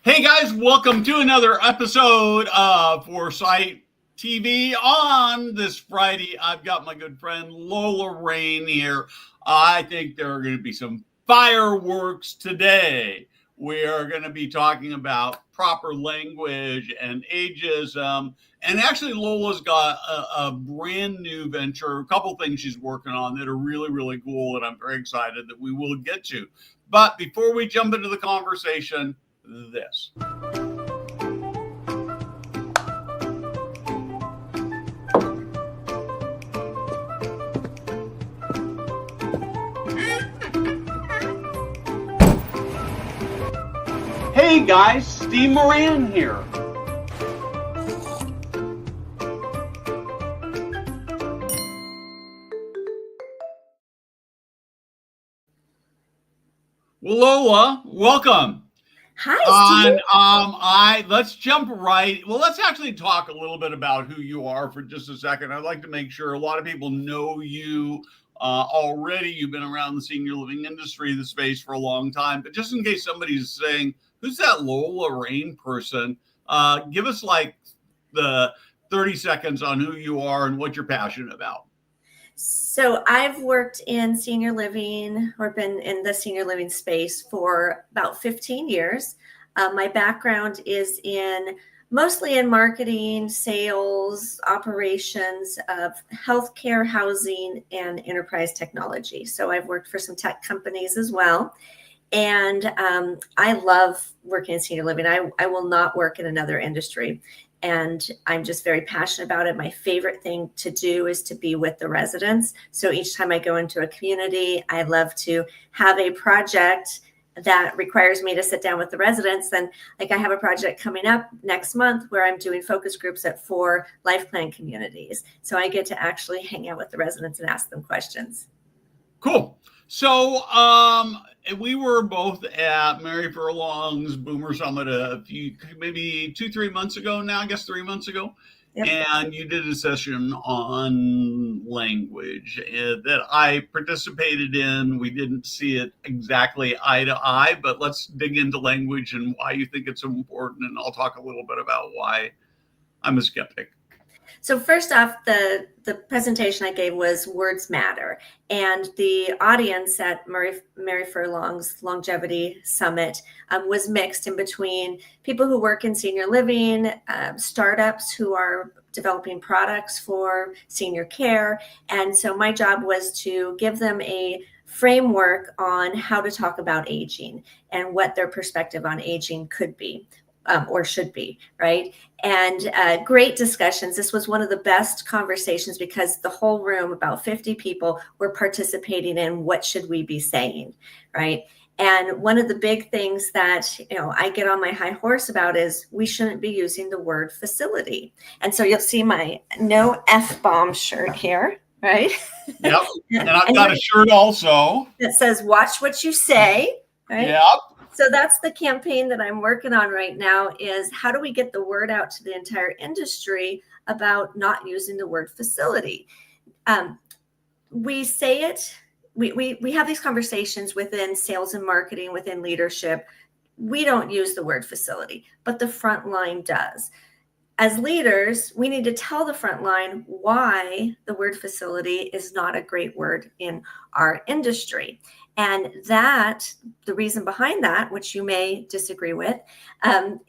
Hey guys, welcome to another episode of Foresight TV. On this Friday, I've got my good friend Lola Rain here. I think there are going to be some fireworks today. We are going to be talking about proper language and ageism. And actually, Lola's got a brand new venture, a couple things she's working on that are really, really cool. And I'm very excited that we will get to. But before we jump into the conversation, this. Hey guys, Steve Moran here. Well, Lola, welcome. Hi, Steve. Let's jump right. Well, let's actually talk a little bit about who you are for just a second. I'd like to make sure a lot of people know you already. You've been around the senior living industry, the space for a long time. But just in case somebody's saying, "Who's that Lola Rain person?" Give us like the 30 seconds on who you are and what you're passionate about. So I've worked in senior living or been in the senior living space for about 15 years. My background is mostly in marketing, sales, operations of healthcare, housing, and enterprise technology. So I've worked for some tech companies as well. And I love working in senior living. I will not work in another industry. And I'm just very passionate about it. My favorite thing to do is to be with the residents. So each time I go into a community, I love to have a project that requires me to sit down with the residents. And like I have a project coming up next month where I'm doing focus groups at 4 life plan communities. So I get to actually hang out with the residents and ask them questions. Cool. So we were both at Mary Furlong's Boomer Summit maybe 2-3 months ago now, I guess 3 months ago. Yep. And you did a session on language that I participated in. We didn't see it exactly eye to eye, but let's dig into language and why you think it's important. And I'll talk a little bit about why I'm a skeptic. So first off, the presentation I gave was Words Matter. And the audience at Mary Furlong's Longevity Summit was mixed in between people who work in senior living, startups who are developing products for senior care. And so my job was to give them a framework on how to talk about aging and what their perspective on aging could be. Or should be, right? And great discussions. This was one of the best conversations because the whole room, about 50 people, were participating in what should we be saying, right? And one of the big things that I get on my high horse about is we shouldn't be using the word facility. And so you'll see my no F-bomb shirt here, right? Yep. And I've got a shirt also that says "Watch what you say," right? Yep. So that's the campaign that I'm working on right now is how do we get the word out to the entire industry about not using the word facility? We say it, we have these conversations within sales and marketing, within leadership. We don't use the word facility, but the front line does. As leaders, we need to tell the front line why the word facility is not a great word in our industry. And that, the reason behind that, which you may disagree with,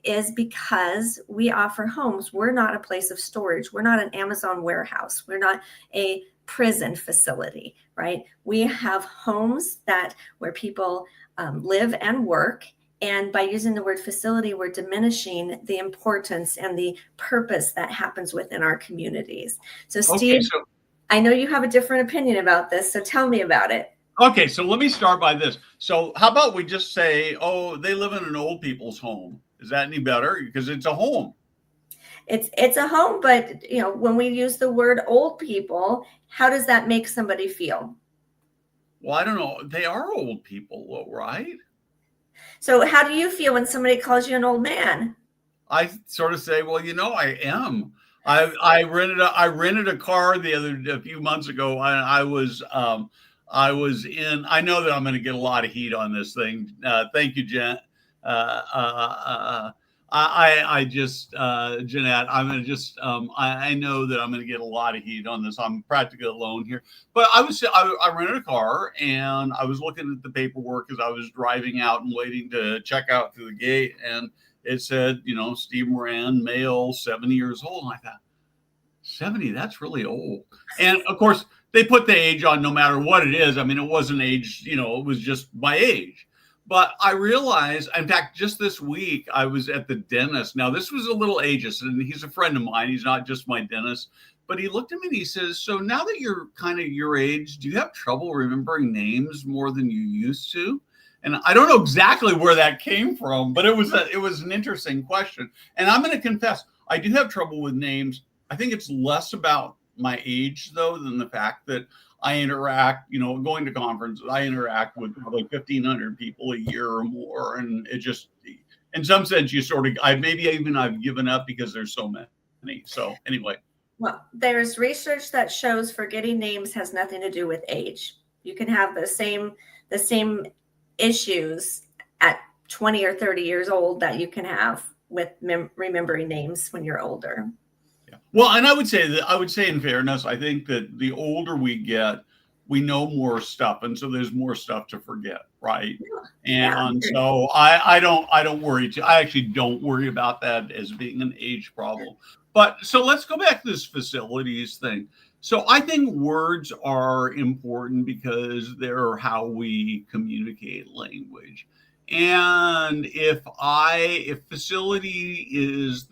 is because we offer homes. We're not a place of storage. We're not an Amazon warehouse. We're not a prison facility, right? We have homes where people live and work. And by using the word facility, we're diminishing the importance and the purpose that happens within our communities. So, Steve, I know you have a different opinion about this, so tell me about it. Okay, so let me start by this. So how about we just say, oh, they live in an old people's home. Is that any better? Because it's a home. It's a home, but when we use the word old people, how does that make somebody feel? Well, I don't know. They are old people, right? So how do you feel when somebody calls you an old man? I sort of say, well, I am. I rented a car a few months ago. I was in. I know that I'm going to get a lot of heat on this thing. Thank you, Jen. I just, Jeanette, I'm going to just, I know that I'm going to get a lot of heat on this. I'm practically alone here, but I rented a car and I was looking at the paperwork as I was driving out and waiting to check out through the gate. And it said, Steve Moran, male, 70 years old. And I thought, 70, that's really old. And of course, they put the age on no matter what it is. I mean, it wasn't age, it was just my age. But I realized, in fact, just this week, I was at the dentist. Now, this was a little ageist, and he's a friend of mine. He's not just my dentist. But he looked at me and he says, so now that you're kind of your age, do you have trouble remembering names more than you used to? And I don't know exactly where that came from, but it was an interesting question. And I'm going to confess, I do have trouble with names. I think it's less about my age, though, than the fact that I interact, going to conferences, I interact with probably 1,500 people a year or more. And it just, in some sense, you sort of, I've given up because there's so many. So anyway. Well, there's research that shows forgetting names has nothing to do with age. You can have the same issues at 20 or 30 years old that you can have with remembering names when you're older. Well, and I would say in fairness, I think that the older we get, we know more stuff. And so there's more stuff to forget. Right. And so I don't worry. I actually don't worry about that as being an age problem. But so let's go back to this facilities thing. So I think words are important because they're how we communicate language. And if facility is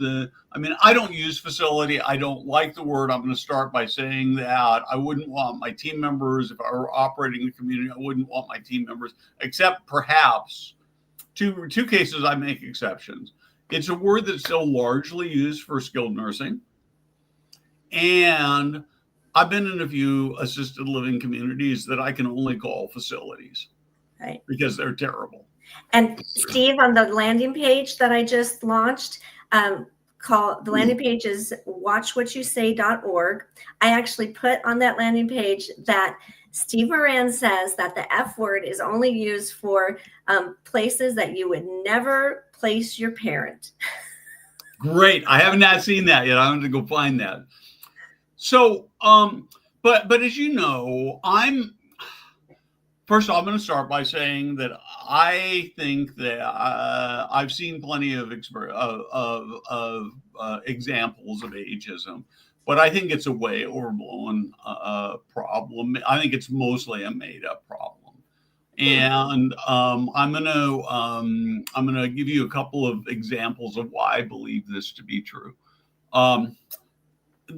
I don't use facility. I don't like the word. I'm going to start by saying that I wouldn't want my team members, if I were operating the community, I wouldn't want my team members, except perhaps two cases I make exceptions. It's a word that's still largely used for skilled nursing. And I've been in a few assisted living communities that I can only call facilities. Right. Because they're terrible. And Steve, on the landing page that I just launched, the landing page is watchwhatyousay.org. I actually put on that landing page that Steve Moran says that the F word is only used for places that you would never place your parent. Great. I have not seen that yet. I'm going to go find that. So, but as you know, First of all, I'm going to start by saying that I think that I've seen plenty of examples of ageism, but I think it's a way overblown problem. I think it's mostly a made-up problem, and I'm going to give you a couple of examples of why I believe this to be true.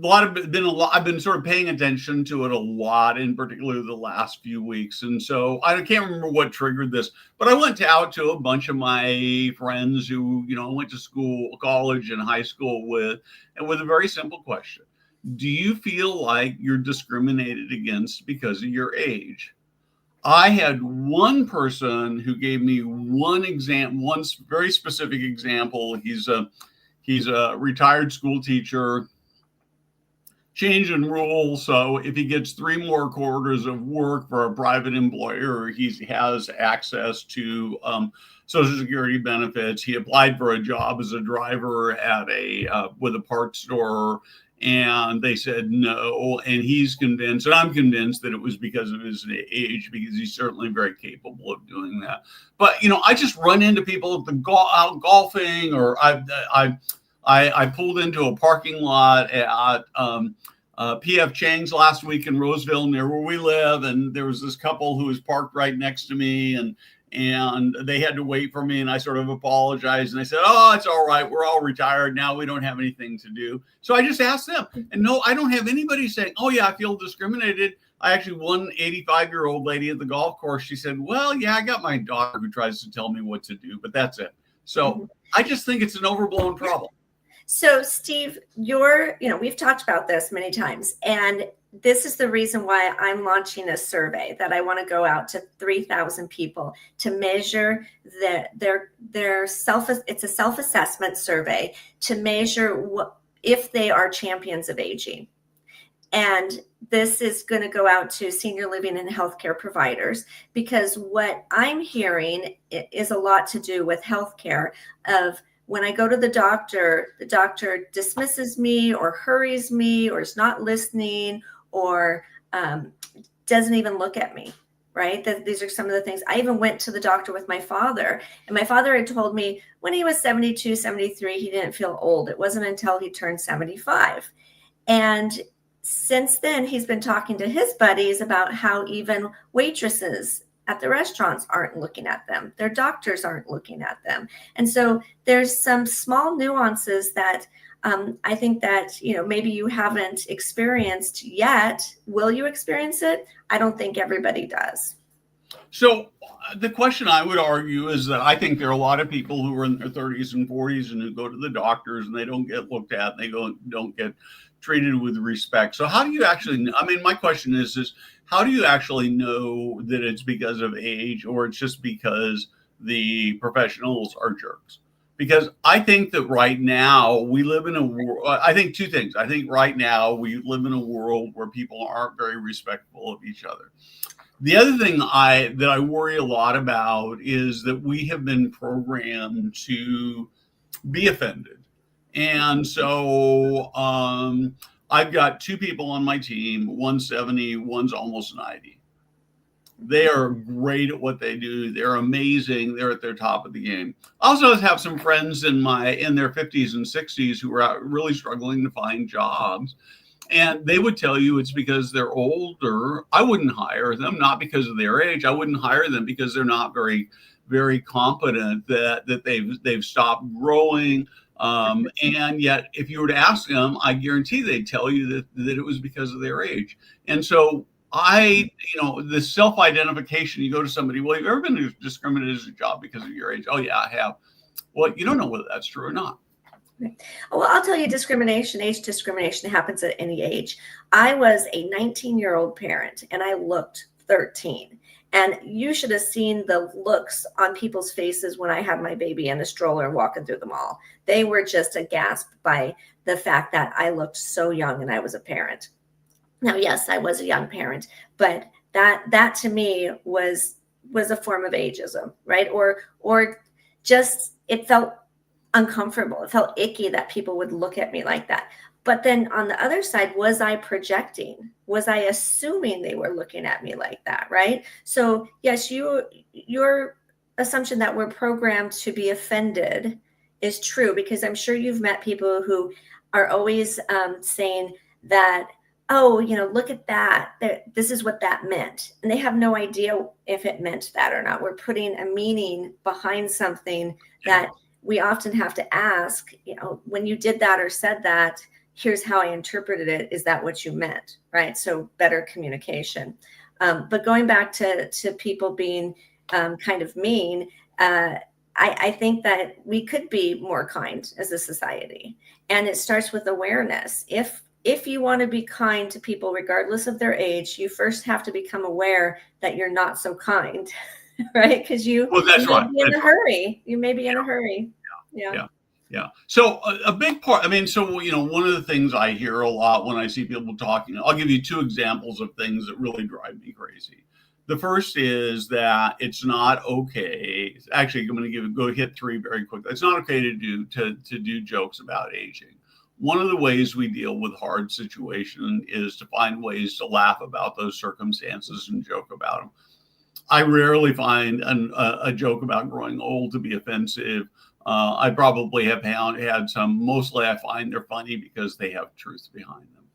I've been sort of paying attention to it a lot, in particular the last few weeks. And so I can't remember what triggered this, but I went out to a bunch of my friends who, I went to college and high school with a very simple question. Do you feel like you're discriminated against because of your age? I had one person who gave me one very specific example. He's a retired school teacher. Change in rules. So if he gets 3 more quarters of work for a private employer, he has access to Social Security benefits. He applied for a job as a driver at with a parts store, and they said no. And he's convinced, and I'm convinced, that it was because of his age, because he's certainly very capable of doing that. But I just run into people at the out golfing, or I pulled into a parking lot at P.F. Chang's last week in Roseville, near where we live, and there was this couple who was parked right next to me, and they had to wait for me, and I sort of apologized, and I said, "Oh, it's all right. We're all retired now. We don't have anything to do." So I just asked them, and no, I don't have anybody saying, "Oh yeah, I feel discriminated." I actually, one 85-year-old lady at the golf course, she said, "Well, yeah, I got my daughter who tries to tell me what to do, but that's it." So I just think it's an overblown problem. So Steve, we've talked about this many times, and this is the reason why I'm launching a survey that I want to go out to 3,000 people to measure their it's a self-assessment survey to measure if they are champions of aging. And this is going to go out to senior living and healthcare providers, because what I'm hearing is a lot to do with healthcare. Of when I go to the doctor dismisses me or hurries me or is not listening or doesn't even look at me. Right? These are some of the things. I even went to the doctor with my father, and my father had told me when he was 72, 73, he didn't feel old. It wasn't until he turned 75. And since then, he's been talking to his buddies about how even waitresses at the restaurants aren't looking at them. Their doctors aren't looking at them. And so there's some small nuances that I think that, maybe you haven't experienced yet. Will you experience it? I don't think everybody does. So the question I would argue is that I think there are a lot of people who are in their 30s and 40s and who go to the doctors and they don't get looked at, and they don't get treated with respect. So how do you actually, my question is how do you actually know that it's because of age or it's just because the professionals are jerks? Because I think that right now we live in a world, I think two things. I think right now we live in a world where people aren't very respectful of each other. The other thing that I worry a lot about is that we have been programmed to be offended. And so I've got two people on my team, one's 70, one's almost 90. They are great at what they do. They're amazing. They're at their top of the game. I also have some friends in their 50s and 60s who are out really struggling to find jobs. And they would tell you it's because they're older. I wouldn't hire them, not because of their age. I wouldn't hire them because they're not very, very competent, that they've stopped growing. And yet, if you were to ask them, I guarantee they'd tell you that it was because of their age. And so the self-identification, you go to somebody, well, have you ever been discriminated as a job because of your age? Oh, yeah, I have. Well, you don't know whether that's true or not. Well, I'll tell you, age discrimination happens at any age. I was a 19-year-old parent and I looked 13. And you should have seen the looks on people's faces when I had my baby in a stroller walking through the mall. They were just aghast by the fact that I looked so young and I was a parent. Now, yes, I was a young parent, but that to me was a form of ageism, right? Or just, it felt uncomfortable. It felt icky that people would look at me like that. But then on the other side, was I projecting? Was I assuming they were looking at me like that, right? So yes, your assumption that we're programmed to be offended is true, because I'm sure you've met people who are always saying that, oh, look at that. This is what that meant. And they have no idea if it meant that or not. We're putting a meaning behind something that we often have to ask, when you did that or said that, here's how I interpreted it. Is that what you meant? Right. So better communication. But going back to people being kind of mean, I think that we could be more kind as a society. And it starts with awareness. If you want to be kind to people, regardless of their age, you first have to become aware that you're not so kind, right? Because you may be in a hurry. You may be in a hurry. Yeah. So a big part, one of the things I hear a lot when I see people talking, I'll give you two examples of things that really drive me crazy. The first is that it's not okay. Actually, I'm going to go hit three very quickly. It's not okay to do jokes about aging. One of the ways we deal with hard situations is to find ways to laugh about those circumstances and joke about them. I rarely find a joke about growing old to be offensive. I probably have had some. Mostly I find they're funny because they have truth behind them.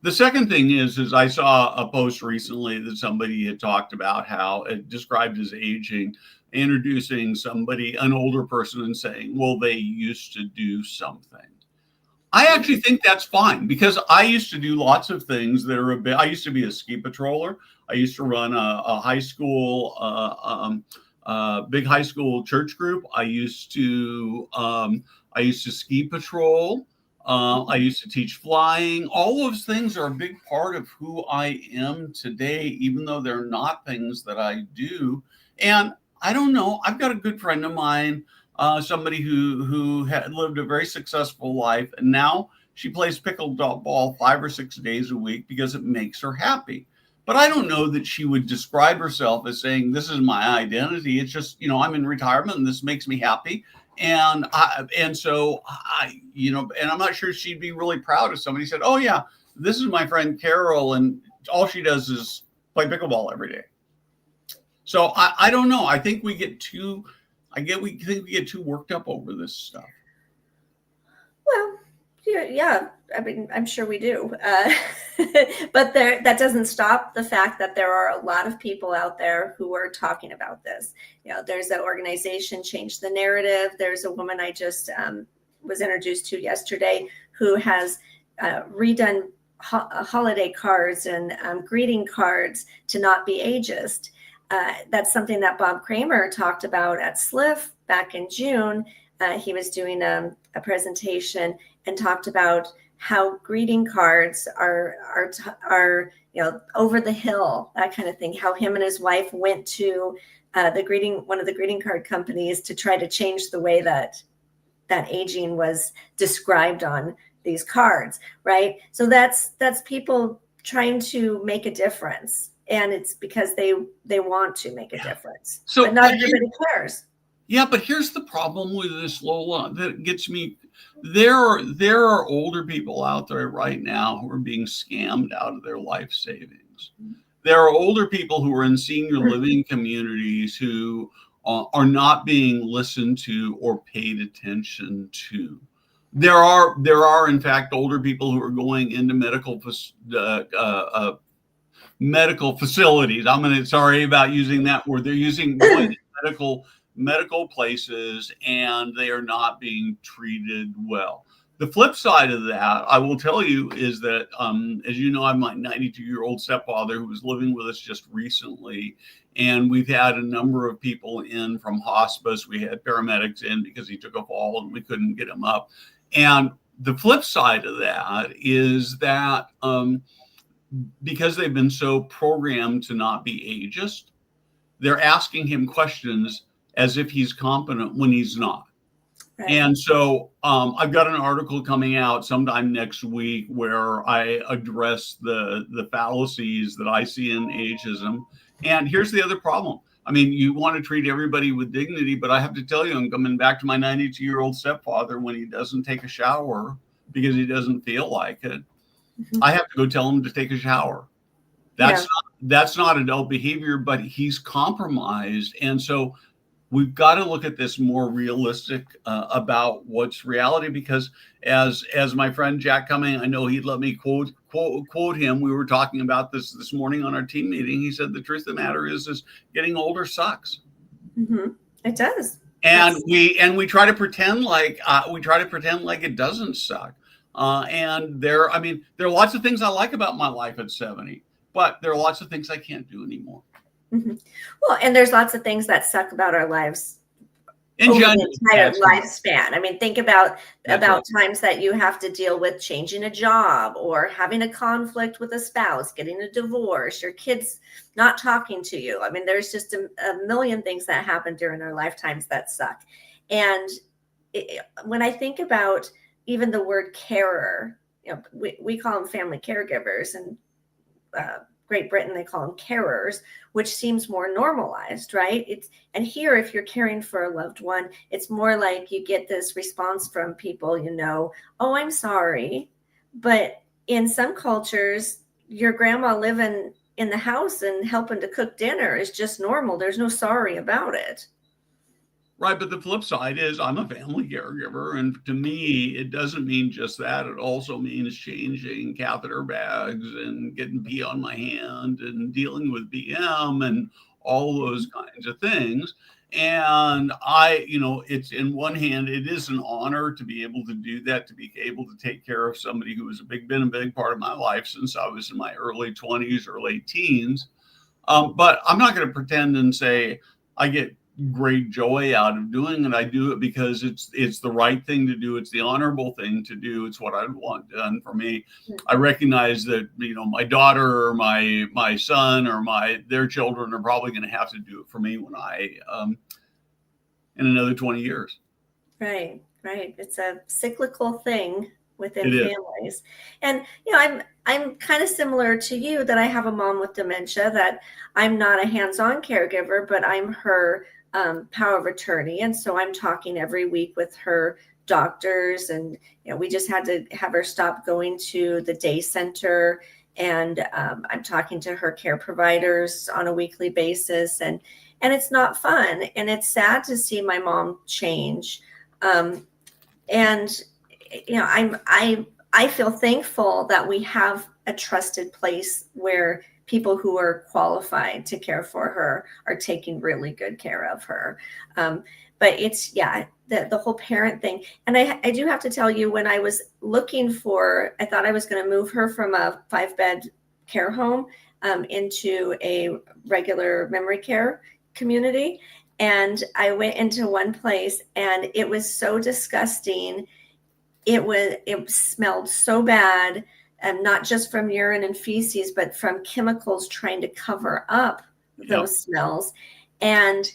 The second thing is I saw a post recently that somebody had talked about how it described as aging, introducing an older person and saying, well, they used to do something. I actually think that's fine, because I used to do lots of things that are I used to be a ski patroller. I used to run a high school, big high school church group. I used to ski patrol. I used to teach flying. All those things are a big part of who I am today, even though they're not things that I do. And I don't know. I've got a good friend of mine, somebody who had lived a very successful life, and now she plays pickleball 5 or 6 days a week because it makes her happy. But I don't know that she would describe herself as saying, this is my identity. It's just, I'm in retirement and this makes me happy. And so and I'm not sure she'd be really proud if somebody said, oh yeah, this is my friend Carol, and all she does is play pickleball every day. So I don't know. I think we get too worked up over this stuff. Well, yeah. I mean, I'm sure we do. But that doesn't stop the fact that there are a lot of people out there who are talking about this. There's an organization, Change the Narrative. There's a woman I just was introduced to yesterday who has redone holiday cards and greeting cards to not be ageist. That's something that Bob Kramer talked about at SLIF back in June. He was doing a presentation and talked about how greeting cards are over the hill, that kind of thing. How him and his wife went to one of the greeting card companies to try to change the way that aging was described on these cards, right? So that's people trying to make a difference, and it's because they want to make a difference. So, but not everybody cares. Yeah, but here's the problem with this, Lola, that gets me. There are older people out there right now who are being scammed out of their life savings. There are older people who are in senior living communities who are not being listened to or paid attention to. There are in fact older people who are going into medical facilities. Sorry about using that word. They're using medical places, and they are not being treated well. The flip side of that, I will tell you, is that, as you know, I'm my 92-year-old stepfather who was living with us just recently, and we've had a number of people in from hospice. We had paramedics in because he took a fall and we couldn't get him up. And the flip side of that is that because they've been so programmed to not be ageist, they're asking him questions as if he's competent when he's not. Right. And so I've got an article coming out sometime next week where I address the fallacies that I see in ageism. And here's the other problem. I mean, you want to treat everybody with dignity, but I have to tell you, I'm coming back to my 92-year-old stepfather when he doesn't take a shower because he doesn't feel like it. Mm-hmm. I have to go tell him to take a shower. That's not adult behavior, but he's compromised. And so we've got to look at this more realistic about what's reality, because as my friend Jack Cumming, I know he'd let me quote him. We were talking about this morning on our team meeting. He said, the truth of the matter is getting older sucks. Mm-hmm. It does. And we try to pretend like it doesn't suck. And there are lots of things I like about my life at 70, but there are lots of things I can't do anymore. Mm-hmm. Well, and there's lots of things that suck about our lives in over the entire lifespan. I mean, think about times that you have to deal with changing a job or having a conflict with a spouse, getting a divorce, your kids not talking to you. I mean, there's just a million things that happen during our lifetimes that suck. And when I think about even the word carer, we call them family caregivers, and Great Britain, they call them carers, which seems more normalized, right? And here, if you're caring for a loved one, it's more like you get this response from people, oh, I'm sorry. But in some cultures, your grandma living in the house and helping to cook dinner is just normal. There's no sorry about it. Right, but the flip side is I'm a family caregiver, and to me, it doesn't mean just that. It also means changing catheter bags and getting pee on my hand and dealing with BM and all those kinds of things. And it's, in one hand, it is an honor to be able to do that, to be able to take care of somebody who has been a big part of my life since I was in my early 20s or late teens. But I'm not going to pretend and say I get great joy out of doing it. I do it because it's the right thing to do. It's the honorable thing to do. It's what I'd want done for me. I recognize that, my daughter or my son or their children are probably going to have to do it for me when in another 20 years. Right. It's a cyclical thing. within It is. families. And I'm kind of similar to you, that I have a mom with dementia, that I'm not a hands-on caregiver, but I'm her power of attorney. And so I'm talking every week with her doctors, and we just had to have her stop going to the day center, and I'm talking to her care providers on a weekly basis, and it's not fun, and it's sad to see my mom change. And I feel thankful that we have a trusted place where people who are qualified to care for her are taking really good care of her. But it's, the whole parent thing. And I do have to tell you, when I was I thought I was going to move her from a 5-bed care home into a regular memory care community. And I went into one place, and it was so disgusting. It smelled so bad, and not just from urine and feces, but from chemicals trying to cover up those smells. And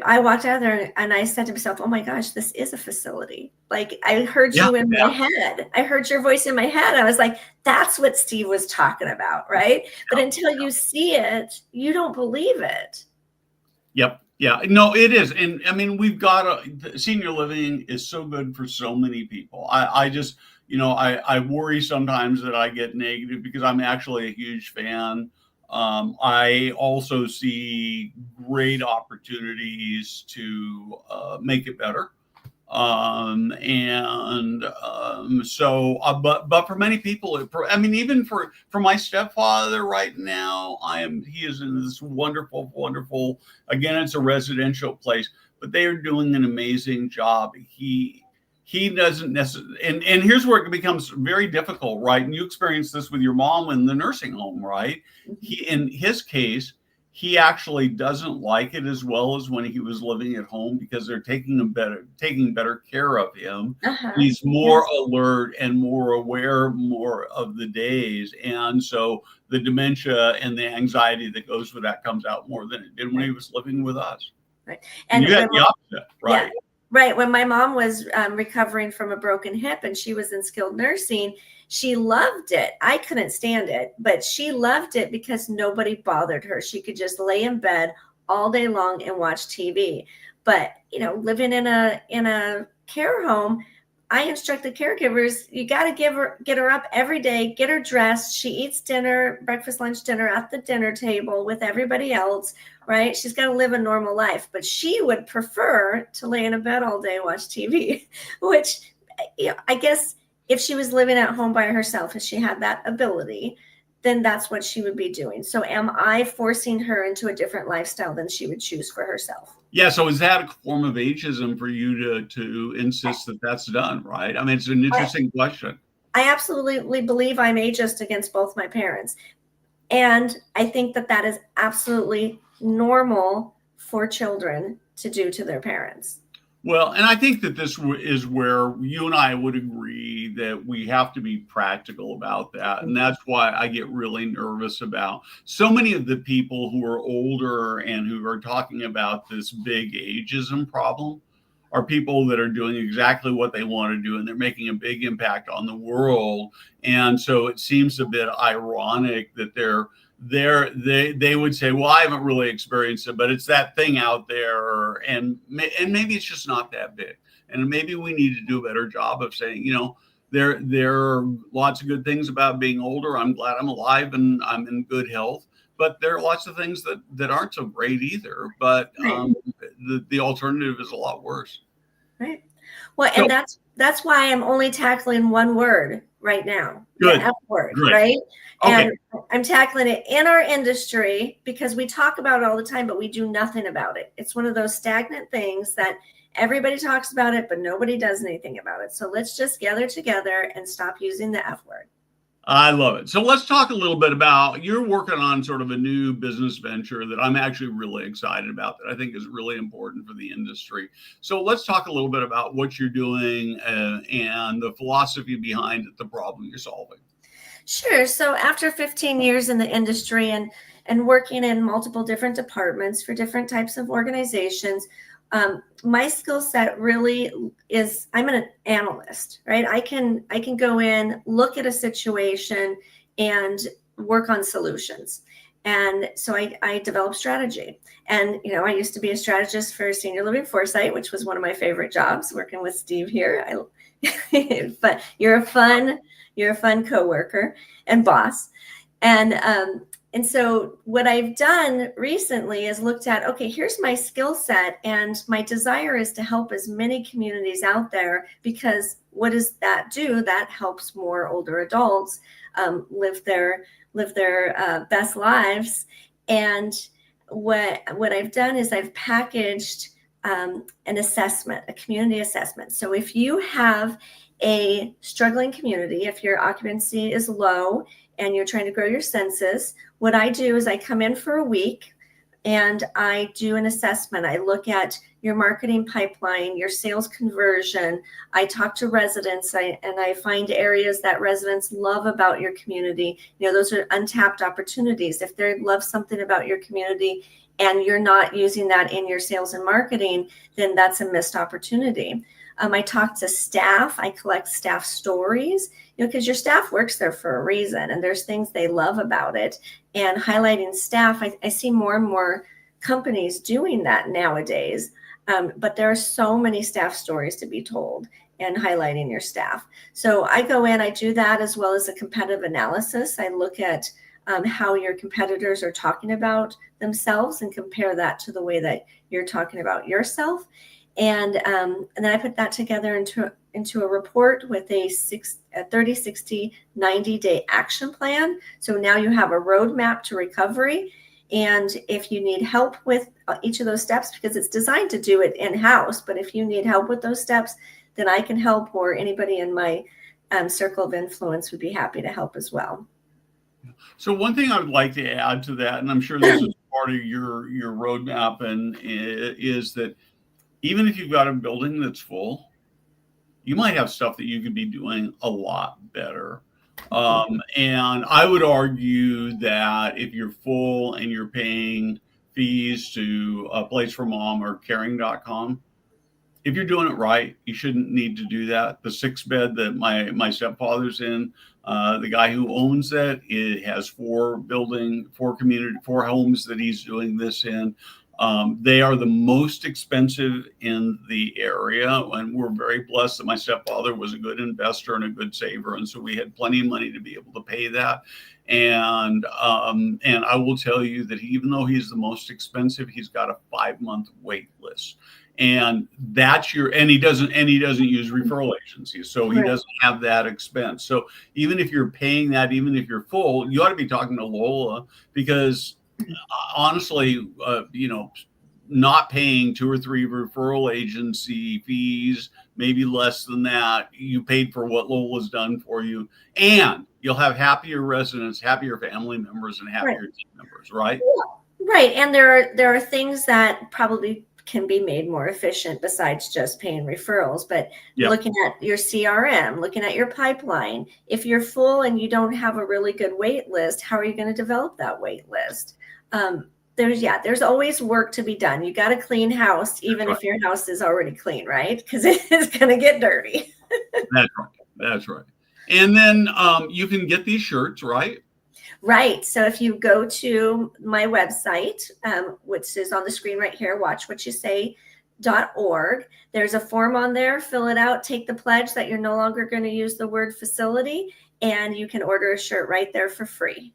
I walked out there, and I said to myself, oh my gosh, this is a facility. Like, I heard you in my head. I heard your voice in my head. I was like, that's what Steve was talking about, right? But until you see it, you don't believe it. Yep. Yeah, no, it is. And I mean, we've got senior living is so good for so many people. I just, I worry sometimes that I get negative, because I'm actually a huge fan. I also see great opportunities to make it better. But for many people, even for my stepfather right now, he is in this wonderful, again, it's a residential place, but they are doing an amazing job. He doesn't necessarily, and here's where it becomes very difficult, right? And you experienced this with your mom in the nursing home, right? In his case, he actually doesn't like it as well as when he was living at home, because they're taking better care of him. He's more alert and more aware more of the days. And so the dementia and the anxiety that goes with that comes out more than it did when he was living with us. Right. And you had the opposite, right? Yeah. Right. When my mom was recovering from a broken hip and she was in skilled nursing, she loved it. I couldn't stand it, but she loved it because nobody bothered her. She could just lay in bed all day long and watch TV. But, living in a care home, I instruct the caregivers, you got to get her up every day, get her dressed. She eats dinner, breakfast, lunch, dinner at the dinner table with everybody else, right? She's got to live a normal life, but she would prefer to lay in a bed all day and watch TV, which I guess if she was living at home by herself, if she had that ability, then that's what she would be doing. So am I forcing her into a different lifestyle than she would choose for herself? Yeah. So is that a form of ageism for you to insist that that's done, right? I mean, it's an interesting question. I absolutely believe I'm ageist against both my parents. And I think that is absolutely normal for children to do to their parents. Well, and I think that this is where you and I would agree that we have to be practical about that. And that's why I get really nervous about so many of the people who are older and who are talking about this big ageism problem are people that are doing exactly what they want to do, and they're making a big impact on the world. And so it seems a bit ironic that they would say, well, I haven't really experienced it, but it's that thing out there, and maybe it's just not that big, and maybe we need to do a better job of saying, there are lots of good things about being older. I'm glad I'm alive and I'm in good health, but there are lots of things that aren't so great either. But the alternative is a lot worse. Right. Well, and that's why I'm only tackling one word right now. Good. The F word, Great. right? Okay. And I'm tackling it in our industry because we talk about it all the time, but we do nothing about it. It's one of those stagnant things that everybody talks about it, but nobody does anything about it. So let's just gather together and stop using the F word. I love it. So let's talk a little bit about, you're working on sort of a new business venture that I'm actually really excited about, that I think is really important for the industry. So let's talk a little bit about what you're doing and the philosophy behind it, the problem you're solving. Sure. So after 15 years in the industry and working in multiple different departments for different types of organizations, My skill set really is, I'm an analyst, right? I can go in, look at a situation, and work on solutions. And so I develop strategy. And, I used to be a strategist for Senior Living Foresight, which was one of my favorite jobs, working with Steve here. But you're a fun coworker and boss. And so what I've done recently is looked at, okay, here's my skill set, and my desire is to help as many communities out there, because what does that do? That helps more older adults live their best lives. And what I've done is I've packaged an assessment, a community assessment. So if you have a struggling community, if your occupancy is low and you're trying to grow your census, what I do is I come in for a week and I do an assessment. I look at your marketing pipeline, your sales conversion. I talk to residents, and I find areas that residents love about your community. Those are untapped opportunities. If they love something about your community and you're not using that in your sales and marketing, then that's a missed opportunity. I talk to staff. I collect staff stories, because your staff works there for a reason, and there's things they love about it. And highlighting staff, I see more and more companies doing that nowadays. But there are so many staff stories to be told, and highlighting your staff. So I go in, I do that, as well as a competitive analysis. I look at how your competitors are talking about themselves and compare that to the way that you're talking about yourself. And then I put that together into a report with a 30, 60, 90-day action plan. So now you have a roadmap to recovery. And if you need help with each of those steps, because it's designed to do it in-house, but if you need help with those steps, then I can help, or anybody in my circle of influence would be happy to help as well. So one thing I would like to add to that, and I'm sure this is part of your roadmap, and is that even if you've got a building that's full, you might have stuff that you could be doing a lot better. And I would argue that if you're full and you're paying fees to a Place for Mom or caring.com, if you're doing it right, you shouldn't need to do that. The 6-bed that my stepfather's in, the guy who owns it has 4 homes that he's doing this in. They are the most expensive in the area, and we're very blessed that my stepfather was a good investor and a good saver, and so we had plenty of money to be able to pay that. And I will tell you that even though he's the most expensive, he's got a 5-month wait list. And he doesn't use referral agencies, so he doesn't have that expense. So even if you're paying that, even if you're full, you ought to be talking to Lola, because honestly, not paying 2 or 3 referral agency fees, maybe less than that, you paid for what Lola's done for you, and you'll have happier residents, happier family members, and happier team members, right? Right. And there are things that probably can be made more efficient besides just paying referrals, but looking at your CRM, looking at your pipeline. If you're full and you don't have a really good wait list, how are you going to develop that wait list? There's always work to be done. You got a clean house, even if your house is already clean, right? Because it is going to get dirty. That's right. And then you can get these shirts, right? Right. So if you go to my website, which is on the screen right here, watchwhatyousay.org, there's a form on there. Fill it out. Take the pledge that you're no longer going to use the word facility, and you can order a shirt right there for free.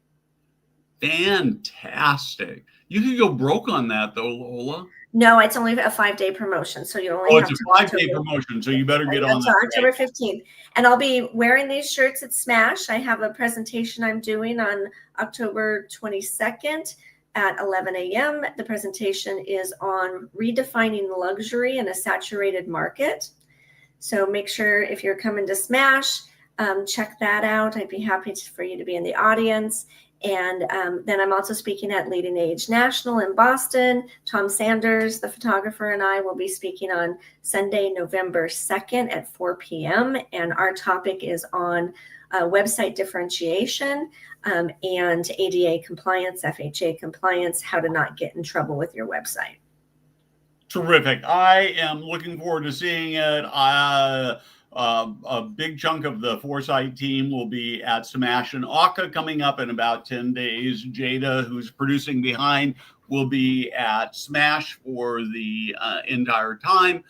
Fantastic. You could go broke on that, though, Lola. No, it's only a 5-day promotion, so you only have it's a 5-day promotion, so you better get on that. October 15th. And I'll be wearing these shirts at Smash. I have a presentation I'm doing on October 22nd at 11 a.m. The presentation is on redefining luxury in a saturated market. So make sure if you're coming to Smash, check that out. I'd be happy for you to be in the audience. And then I'm also speaking at Leading Age National in Boston. Tom Sanders, the photographer, and I will be speaking on Sunday, November 2nd at 4 p.m. And our topic is on website differentiation and ADA compliance, FHA compliance, how to not get in trouble with your website. Terrific. I am looking forward to seeing it. A big chunk of the Foresight team will be at Smash and ACA coming up in about 10 days. Jada, who's producing behind, will be at Smash for the entire time.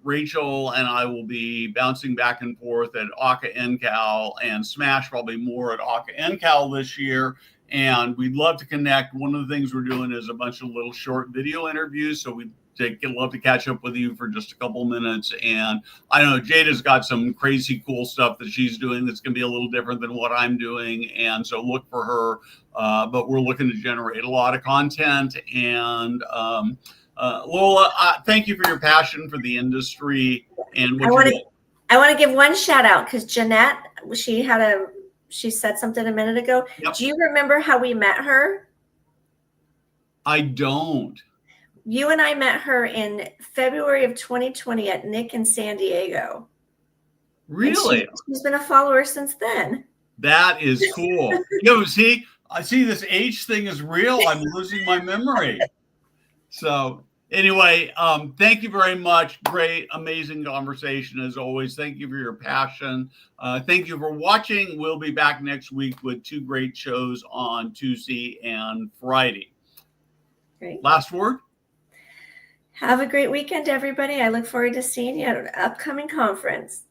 Rachel and I will be bouncing back and forth at ACA NCal and Smash, probably more at ACA NCal this year. And we'd love to connect. One of the things we're doing is a bunch of little short video interviews. So we'd love to catch up with you for just a couple minutes. And I don't know, Jada's got some crazy cool stuff that she's doing that's going to be a little different than what I'm doing. And so look for her. But we're looking to generate a lot of content. And Lola, thank you for your passion for the industry. And I want to give one shout out because Jeanette, she said something a minute ago. Yep. Do you remember how we met her? I don't. You and I met her in February of 2020 at Nick in San Diego. Really? She's been a follower since then. That is cool. I see this age thing is real. I'm losing my memory. So anyway, thank you very much. Great, amazing conversation as always. Thank you for your passion. Thank you for watching. We'll be back next week with 2 great shows on Tuesday and Friday. Great. Last word? Have a great weekend, everybody. I look forward to seeing you at an upcoming conference.